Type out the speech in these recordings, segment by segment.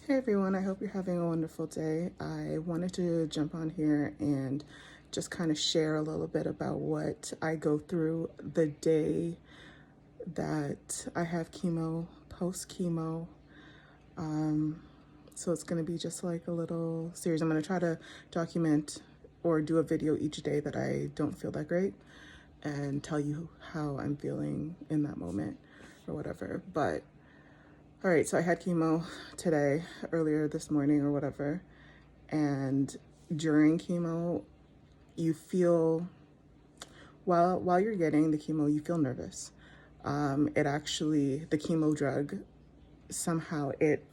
Hey everyone, I hope you're having a wonderful day. I wanted to jump on here and just kind of share a little bit about what I go through the day that I have chemo, post chemo. So it's going to be just like a little series. I'm going to try to document or do a video each day that I don't feel that great and tell you how I'm feeling in that moment or whatever. But all right, so I had chemo today, earlier this morning or whatever. And during chemo, you feel, while you're getting the chemo, you feel nervous. The chemo drug, somehow it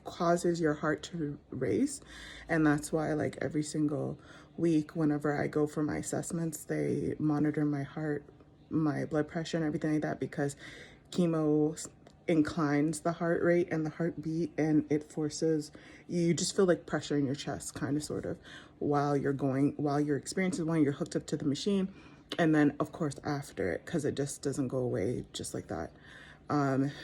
causes your heart to race. And that's why, like, every single week, whenever I go for my assessments, they monitor my heart, my blood pressure and everything like that, because chemo inclines the heart rate and the heartbeat, and it forces you just feel like pressure in your chest, kind of, sort of, while you're experiencing when you're hooked up to the machine, and then of course after it, because it just doesn't go away just like that.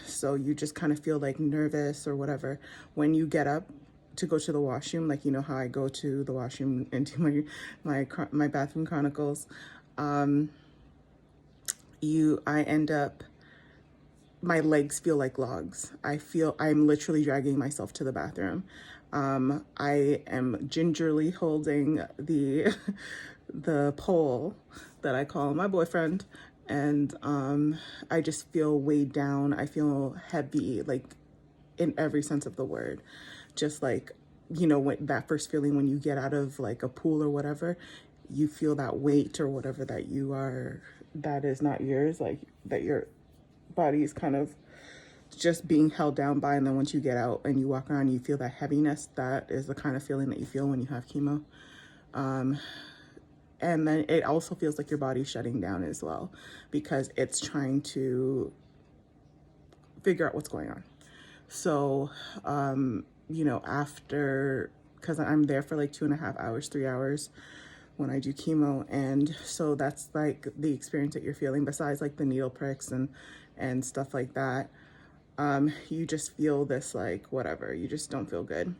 So you just kind of feel like nervous or whatever when you get up to go to the washroom, like, you know how I go to the washroom and do my bathroom chronicles. I end up, my legs feel like logs. I feel I'm literally dragging myself to the bathroom. I am gingerly holding the the pole that I call my boyfriend, and I just feel weighed down. I feel heavy, like, in every sense of the word. Just like, when that first feeling when you get out of like a pool or whatever, you feel that weight or whatever that is not yours, like that your body is kind of just being held down by. And then once you get out and you walk around, you feel that heaviness. That is the kind of feeling that you feel when you have chemo. And then it also feels like your body's shutting down as well, because it's trying to figure out what's going on. So, after, because I'm there for like 2.5 hours, 3 hours when I do chemo. And so that's like the experience that you're feeling, besides like the needle pricks and stuff like that. You just feel this, like, whatever, you just don't feel good.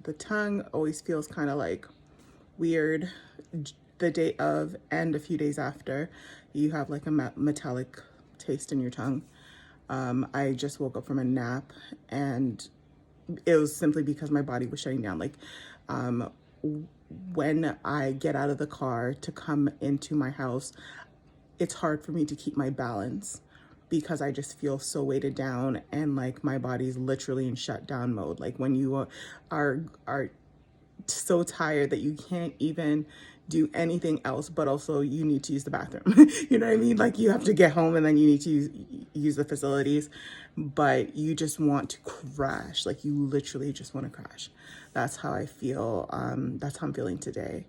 The tongue always feels kind of like weird the day of, and a few days after. You have like a metallic taste in your tongue. I just woke up from a nap, and it was simply because my body was shutting down. Like, when I get out of the car to come into my house, it's hard for me to keep my balance, because I just feel so weighted down, and like my body's literally in shutdown mode. Like when you are so tired that you can't even do anything else, but also you need to use the bathroom. You know what I mean? Like, you have to get home and then you need to use the facilities, but you just want to crash. Like, you literally just want to crash. That's how I feel. That's how I'm feeling today.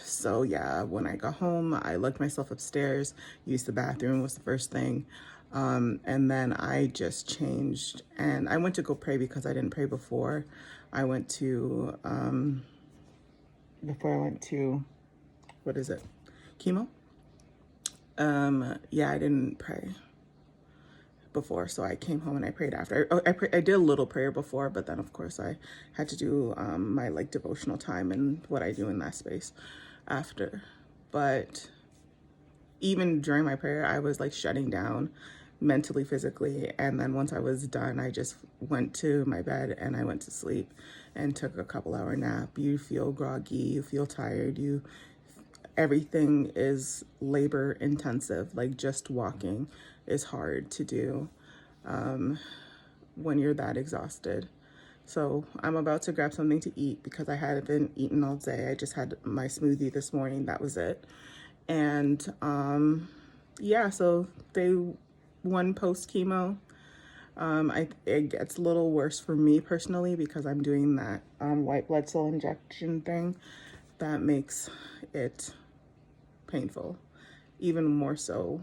So yeah, when I got home, I lugged myself upstairs, used the bathroom was the first thing. And then I just changed and I went to go pray, because I didn't pray before. I went to, before I went to, what is it? Chemo? Yeah, I didn't pray before, so I came home and I prayed after. I did a little prayer before, but then of course I had to do my like devotional time and what I do in that space after. But even during my prayer, I was like shutting down mentally, physically, and then once I was done, I just went to my bed and I went to sleep and took a couple-hour nap. You feel groggy, you feel tired, everything is labor intensive. Like, just walking is hard to do when you're that exhausted. So I'm about to grab something to eat, because I haven't eaten all day. I just had my smoothie this morning, that was it. And yeah, so day one post chemo, it gets a little worse for me personally, because I'm doing that white blood cell injection thing that makes it painful, even more so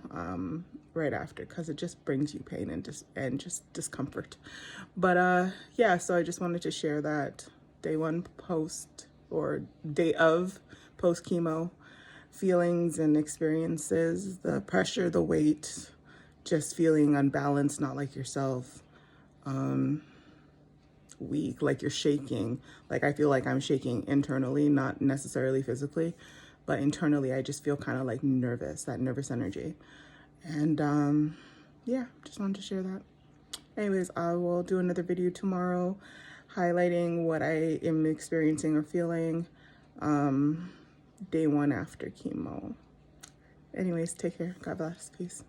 right after, because it just brings you pain and just discomfort. But yeah, so I just wanted to share that day one post, or day of post chemo feelings and experiences, the pressure, the weight, just feeling unbalanced, not like yourself. weak, like you're shaking. Like I feel like I'm shaking internally, not necessarily physically, but internally I just feel kind of like nervous, that nervous energy. And yeah, just wanted to share that. Anyways, I will do another video tomorrow highlighting what I am experiencing or feeling day 1 after chemo. Anyways, take care. God bless. Peace.